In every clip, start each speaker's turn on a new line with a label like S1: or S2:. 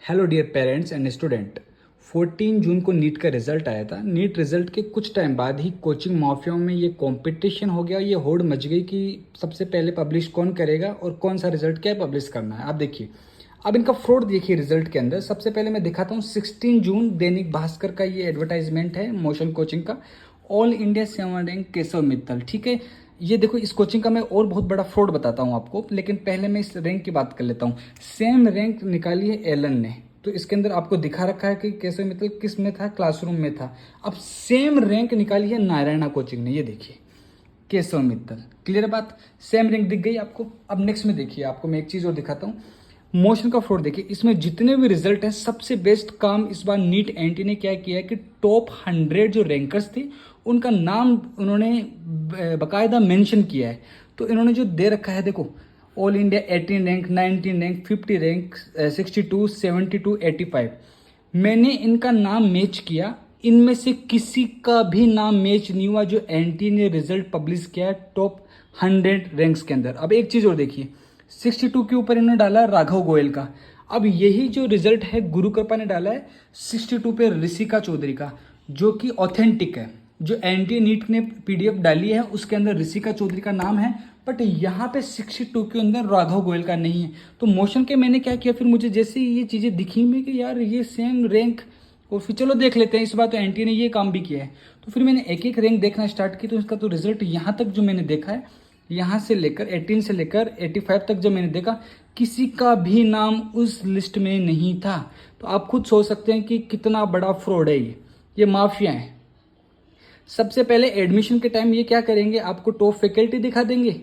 S1: Hello dear parents and student. 14 June को NEET का result आया था। नीट रिजल्ट के कुछ टाइम बाद ही कोचिंग माफियाओं में ये कंपटीशन हो गया, ये होड़ मच गई कि सबसे पहले पब्लिश कौन करेगा और कौन सा रिजल्ट क्या पब्लिश करना है। आप देखिए, अब इनका फ्रॉड देखिए रिजल्ट के अंदर। सबसे पहले मैं दिखाता हूँ 16 जून दैनिक भास्कर का ये एडवर्टाइजमेंट है मोशन कोचिंग का। All India 7 rank Keshav Mittal, ठीक है। ये देखो, इस कोचिंग का मैं और बहुत बड़ा फ्रॉड बताता हूँ आपको, लेकिन पहले मैं इस रैंक की बात कर लेता हूँ। सेम रैंक निकाली है एलन ने, तो इसके अंदर आपको दिखा रखा है कि केशव मित्तल किस में था, क्लासरूम में था। अब सेम रैंक निकाली है नारायणा कोचिंग ने, ये देखिए केशव मित्तल। क्लियर बात, सेम रैंक दिख गई आपको। अब नेक्स्ट में देखिए, आपको मैं एक चीज और दिखाता हूँ। मोशन का फ्रॉड देखिए, इसमें जितने भी रिजल्ट है सबसे बेस्ट काम इस बार नीट एनटी ने क्या किया है कि टॉप 100 जो रैंकर्स थे उनका नाम उन्होंने बकायदा मेंशन किया है। तो इन्होंने जो दे रखा है देखो, all India 18 rank, 19 rank, 50 rank, 62, 72, 85, मैंने इनका नाम मैच किया। इनमें से किसी का भी नाम मैच नहीं हुआ जो एनटी ने रिजल्ट पब्लिश किया है टॉप 100 रैंक्स के अंदर। अब एक चीज और देखिए, 62 के ऊपर इन्होंने डाला राघव गोयल का। अब यही जो रिजल्ट है गुरु कृपा ने डाला है 62 पे ऋषिका चौधरी का, जो कि ऑथेंटिक है। जो एनटी नीट ने पीडीएफ डाली है उसके अंदर ऋषिका चौधरी का नाम है, बट यहाँ पे 62 के अंदर राघव गोयल का नहीं है। तो मोशन के मैंने क्या किया, फिर मुझे जैसे ये चीज़ें दिखी में कि यार ये सेम रैंक, और फिर चलो देख लेते हैं, इस बार तो एनटी ने ये काम भी किया है। तो फिर मैंने एक एक रैंक देखना स्टार्ट की, तो इसका तो रिजल्ट यहाँ तक जो मैंने देखा है, यहाँ से लेकर 18 से लेकर 85 तक जब मैंने देखा, किसी का भी नाम उस लिस्ट में नहीं था। तो आप खुद सोच सकते हैं कि कितना बड़ा फ्रॉड है ये माफिया है। सबसे पहले एडमिशन के टाइम ये क्या करेंगे, आपको टॉप फैकल्टी दिखा देंगे,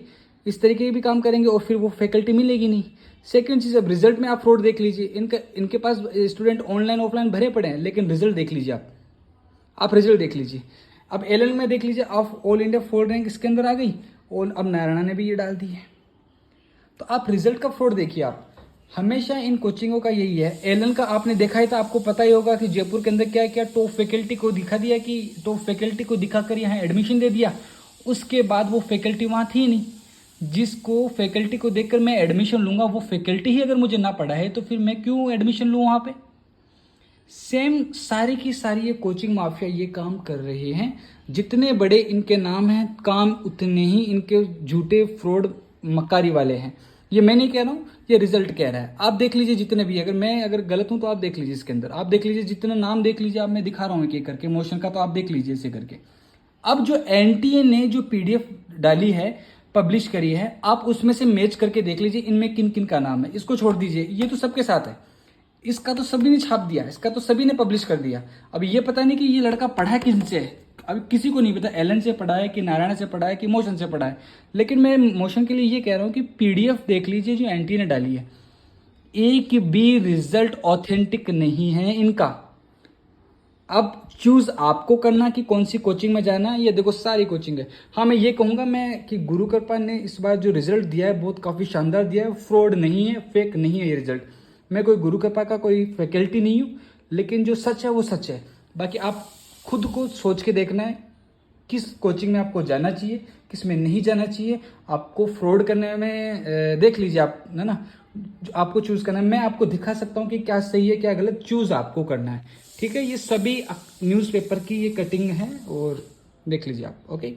S1: इस तरीके के भी काम करेंगे, और फिर वो फैकल्टी मिलेगी नहीं। सेकंड चीज़, अब रिजल्ट में आप फ्रॉड देख लीजिए। इनके पास स्टूडेंट ऑनलाइन ऑफलाइन भरे पड़े हैं, लेकिन रिजल्ट देख लीजिए आप रिजल्ट देख लीजिए। अब एल में देख लीजिए, आप ऑल इंडिया 4 रैंक इसके अंदर आ गई, और अब नारायणा ने भी ये डाल दी है। तो आप रिजल्ट का फ्रॉड देखिए। आप हमेशा इन कोचिंगों का यही है। एलन का आपने देखा ही था, आपको पता ही होगा कि जयपुर के अंदर क्या क्या टॉप फैकल्टी को दिखा दिया, कि टॉप फैकल्टी को दिखाकर यहाँ एडमिशन दे दिया। उसके बाद वो फैकल्टी वहाँ थी नहीं। जिसको फैकल्टी को देखकर मैं एडमिशन लूंगा, वो फैकल्टी ही अगर मुझे ना पढ़ा है तो फिर मैं क्यों एडमिशन लूँ वहाँ पे। सेम सारी की सारी ये कोचिंग माफिया ये काम कर रहे हैं। जितने बड़े इनके नाम हैं, काम उतने ही इनके झूठे फ्रॉड मक्कारी वाले हैं। ये मैं नहीं कह रहा हूँ, ये रिजल्ट कह रहा है। आप देख लीजिए जितने भी, अगर गलत हूं तो आप देख लीजिए, इसके अंदर आप देख लीजिए जितने नाम देख लीजिए। आप मैं दिखा रहा हूँ एक एक करके, मोशन का तो आप देख लीजिए ऐसे करके। अब जो एनटीए ने जो पीडीएफ डाली है, पब्लिश करी है, आप उसमें से मैच करके देख लीजिए इनमें किन किन का नाम है। इसको छोड़ दीजिए, ये तो सबके साथ है। इसका तो सभी ने छाप दिया, इसका तो सभी ने पब्लिश कर दिया। अब ये पता नहीं कि ये लड़का पढ़ा किनसे है, अभी किसी को नहीं पता एलन से पढ़ा है कि नारायण से पढ़ा है कि मोशन से पढ़ा है। लेकिन मैं मोशन के लिए ये कह रहा हूँ कि पीडीएफ देख लीजिए जो एनटी ने डाली है, एक भी रिजल्ट ऑथेंटिक नहीं है इनका। अब चूज आपको करना कि कौन सी कोचिंग में जाना है। ये देखो सारी कोचिंग है। हाँ, मैं ये कहूंगा मैं कि गुरु कृपा ने इस बार जो रिजल्ट दिया है बहुत काफी शानदार दिया है। फ्रॉड नहीं है, फेक नहीं है ये रिजल्ट। मैं कोई गुरु कृपा का कोई फैकल्टी नहीं हूँ, लेकिन जो सच है वो सच है। बाकी आप खुद को सोच के देखना है किस कोचिंग में आपको जाना चाहिए, किस में नहीं जाना चाहिए। आपको फ्रॉड करने में देख लीजिए आप, है ना, आपको चूज करना है। मैं आपको दिखा सकता हूँ कि क्या सही है क्या गलत, चूज आपको करना है। ठीक है, ये सभी न्यूज़पेपर की ये कटिंग है, और देख लीजिए आप। ओके।